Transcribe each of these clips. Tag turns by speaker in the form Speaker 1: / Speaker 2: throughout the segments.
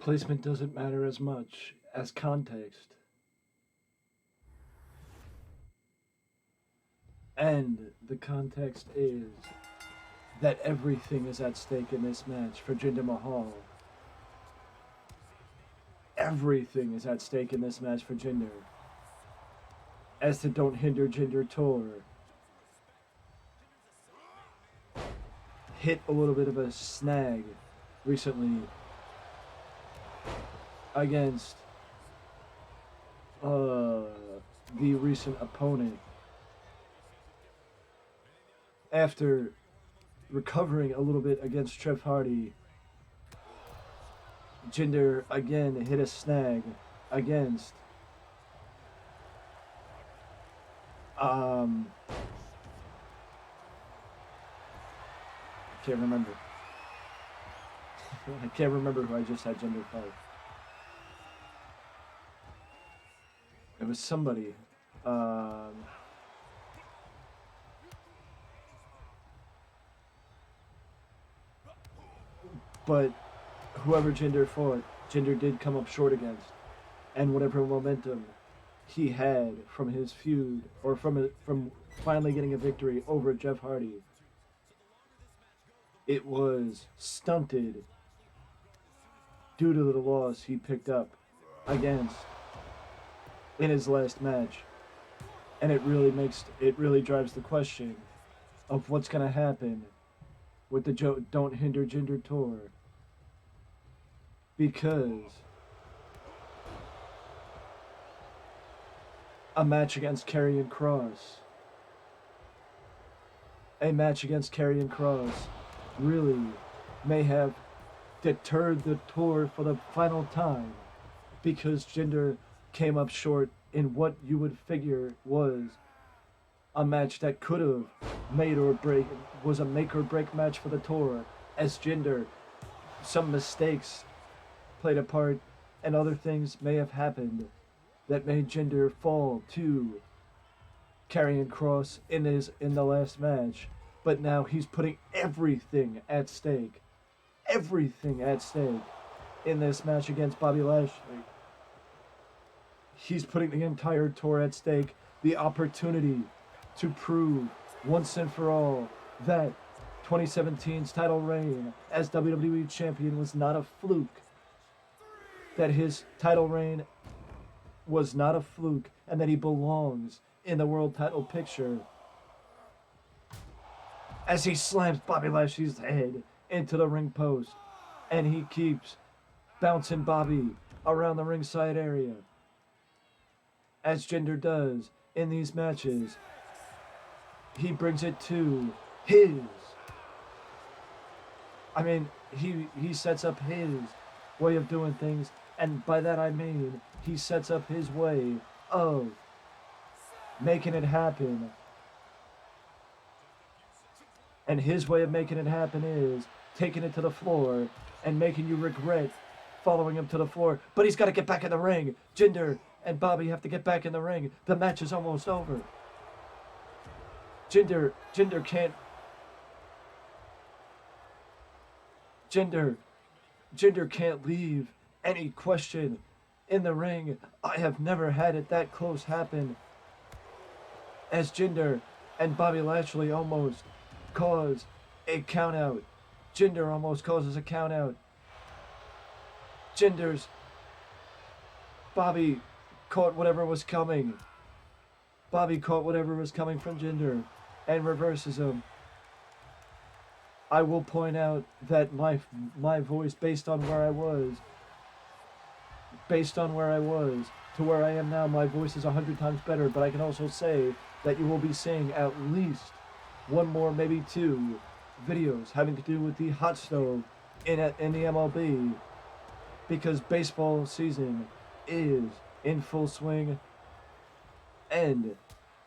Speaker 1: Placement doesn't matter as much as context. And the context is that everything is at stake in this match for Jinder Mahal. Everything is at stake in this match for Jinder. As the Don't Hinder Jinder tour hit a little bit of a snag recently against the recent opponent after recovering a little bit against Jeff Hardy. Jinder again hit a snag against I can't remember. I can't remember who I just had Jinder fight. It was somebody. But whoever Jinder fought, Jinder did come up short against. And whatever momentum he had from his feud, or from finally getting a victory over Jeff Hardy, it was stunted due to the loss he picked up against in his last match. And it really drives the question of what's going to happen with the Don't Hinder Jinder tour. Because a match against Karrion Kross really may have deterred the tour for the final time, because Jinder came up short in what you would figure was a match that could have was a make or break match for the tour, as Jinder, some mistakes played a part and other things may have happened that made Jinder fall to Karrion Kross in the last match. But now he's putting everything at stake in this match against Bobby Lashley. He's putting the entire tour at stake, the opportunity to prove once and for all that 2017's title reign as WWE Champion was not a fluke. That his title reign was not a fluke, and that he belongs in the world title picture. As he slams Bobby Lashley's head into the ring post, and he keeps bouncing Bobby around the ringside area, as Jinder does in these matches. He brings it to he sets up his way of doing things, and by that I mean he sets up his way of making it happen. And his way of making it happen is taking it to the floor and making you regret following him to the floor. But he's got to get back in the ring. Jinder and Bobby have to get back in the ring. The match is almost over. Jinder can't. Jinder can't leave any question in the ring. I have never had it that close happen, as Jinder and Bobby Lashley almost cause a countout. Jinder almost causes a countout. Bobby caught whatever was coming. Bobby caught whatever was coming from Jinder and reverses him. I will point out that my voice, based on where I was to where I am now, my voice is 100 times better. But I can also say that you will be seeing at least one more, maybe two videos having to do with the hot stove in the MLB, because baseball season is in full swing, and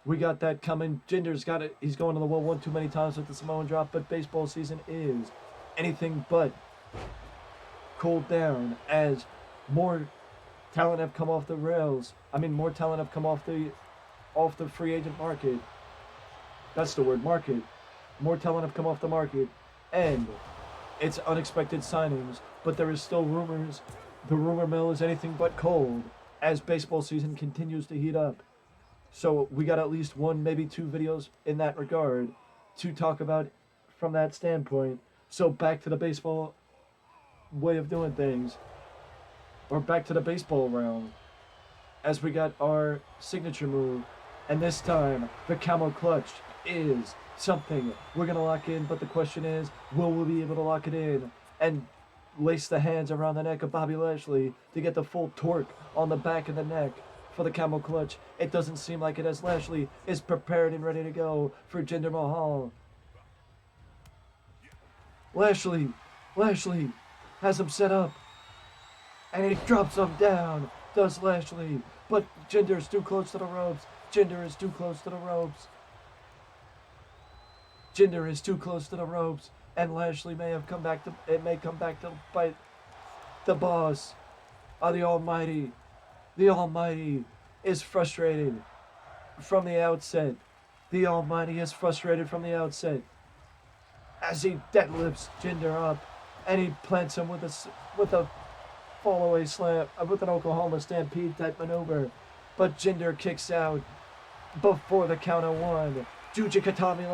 Speaker 1: we got that coming. Jinder's got it. He's going to the wall one too many times with the Samoan drop, but baseball season is anything but cooled down, as more talent have come off the rails. More talent have come off the free agent market. That's the word, market. More talent have come off the market, and it's unexpected signings, but there is still rumors the rumor mill is anything but cold as baseball season continues to heat up. So we got at least one, maybe two videos in that regard to talk about from that standpoint. So back to the baseball way of doing things, or back to the baseball realm, as we got our signature move, and this time the camel clutch is something we're gonna lock in. But the question is, will we be able to lock it in and lace the hands around the neck of Bobby Lashley to get the full torque on the back of the neck for the camel clutch? It doesn't seem like it, as Lashley is prepared and ready to go for Jinder Mahal. Lashley has him set up, and he drops him down, does Lashley, but Jinder's too close to the ropes. Jinder is too close to the ropes. Jinder is too close to the ropes, and Lashley may come back to bite the boss. The Almighty is frustrated from the outset. The Almighty is frustrated from the outset as he deadlifts Jinder up, and he plants him with a fall-away slam, with an Oklahoma Stampede type maneuver. But Jinder kicks out before the count of one. Juji Katami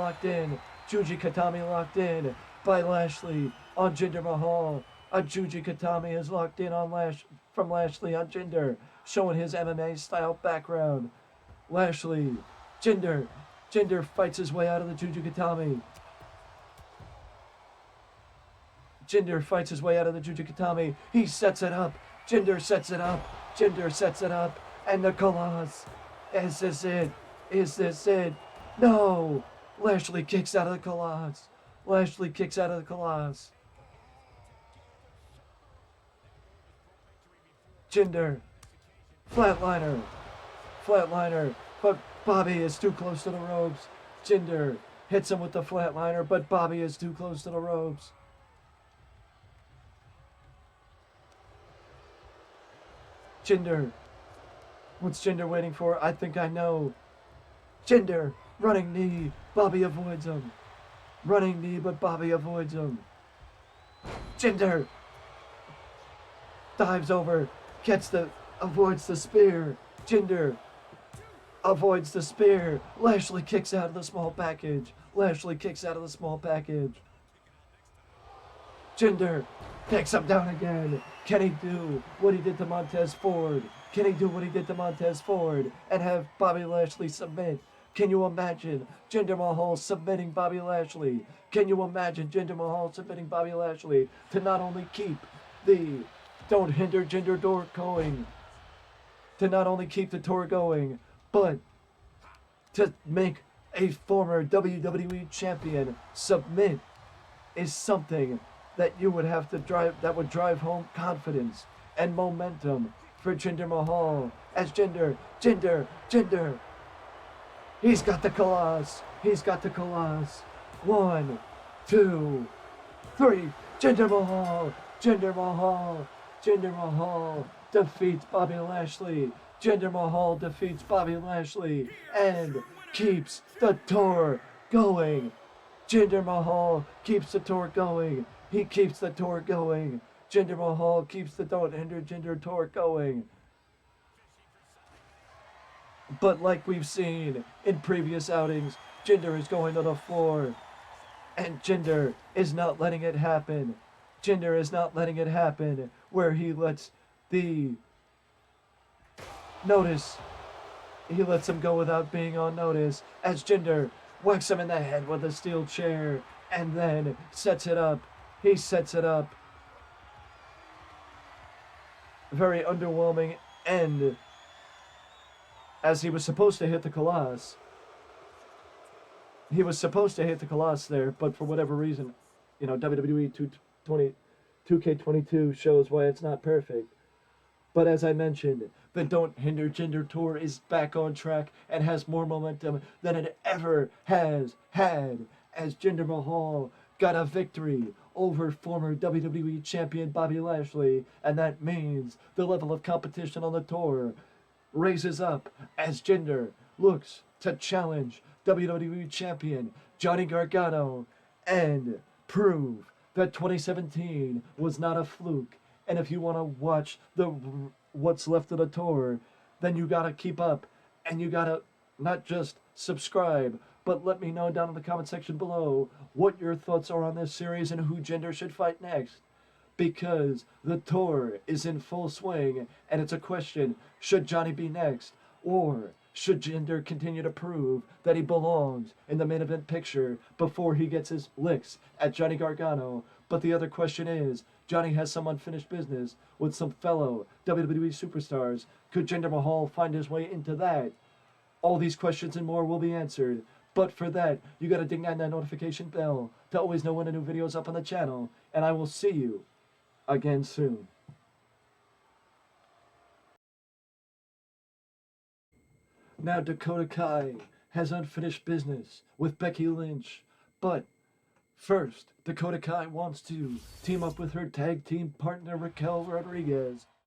Speaker 1: locked in by Lashley on Jinder Mahal. A Juji Katami is locked in on from Lashley on Jinder, showing his MMA style background. Jinder fights his way out of the Juji Katami. He sets it up. Jinder sets it up. And the Colossus. Is this it? No! Lashley kicks out of the Colossus. Jinder. Flatliner. But Bobby is too close to the ropes. Jinder hits him with the flatliner, but Bobby is too close to the ropes. Jinder. What's Jinder waiting for? I think I know. Jinder, running knee. Bobby avoids him. Running knee, but Bobby avoids him. Jinder dives over, avoids the spear. Jinder avoids the spear. Lashley kicks out of the small package. Jinder takes him down again. Can he do what he did to Montez Ford? And have Bobby Lashley submit? Can you imagine Jinder Mahal submitting Bobby Lashley? To not only keep the Don't Hinder Jinder door going, but to make a former WWE champion submit is something that would drive home confidence and momentum for Jinder Mahal. As Jinder, he's got the Colossus. 1, 2, 3. Jinder Mahal defeats Bobby Lashley. And keeps the tour going. Jinder Mahal keeps the tour going. Jinder Mahal keeps the Don't Hinder Jinder tour going. But like we've seen in previous outings, Jinder is going to the floor. And Jinder is not letting it happen. Where he lets the notice. He lets him go without being on notice. As Jinder whacks him in the head with a steel chair. And then sets it up. He sets it up. Very underwhelming end. As he was supposed to hit the Colossus. There, but for whatever reason, WWE 2K22 shows why it's not perfect. But as I mentioned, the Don't Hinder Jinder tour is back on track and has more momentum than it ever has had, as Jinder Mahal got a victory over former WWE champion Bobby Lashley, and that means the level of competition on the tour raises up as Jinder looks to challenge WWE champion Johnny Gargano and prove that 2017 was not a fluke And if you want to watch the what's left of the tour, then you gotta keep up, and you gotta not just subscribe, but let me know down in the comment section below what your thoughts are on this series and who Jinder should fight next. Because the tour is in full swing, and it's a question: should Johnny be next, or should Jinder continue to prove that he belongs in the main event picture before he gets his licks at Johnny Gargano? But the other question is, Johnny has some unfinished business with some fellow WWE superstars. Could Jinder Mahal find his way into that? All these questions and more will be answered. But for that, you gotta ding that notification bell to always know when a new video is up on the channel. And I will see you again soon. Now Dakota Kai has unfinished business with Becky Lynch, but first, Dakota Kai wants to team up with her tag team partner Raquel Rodriguez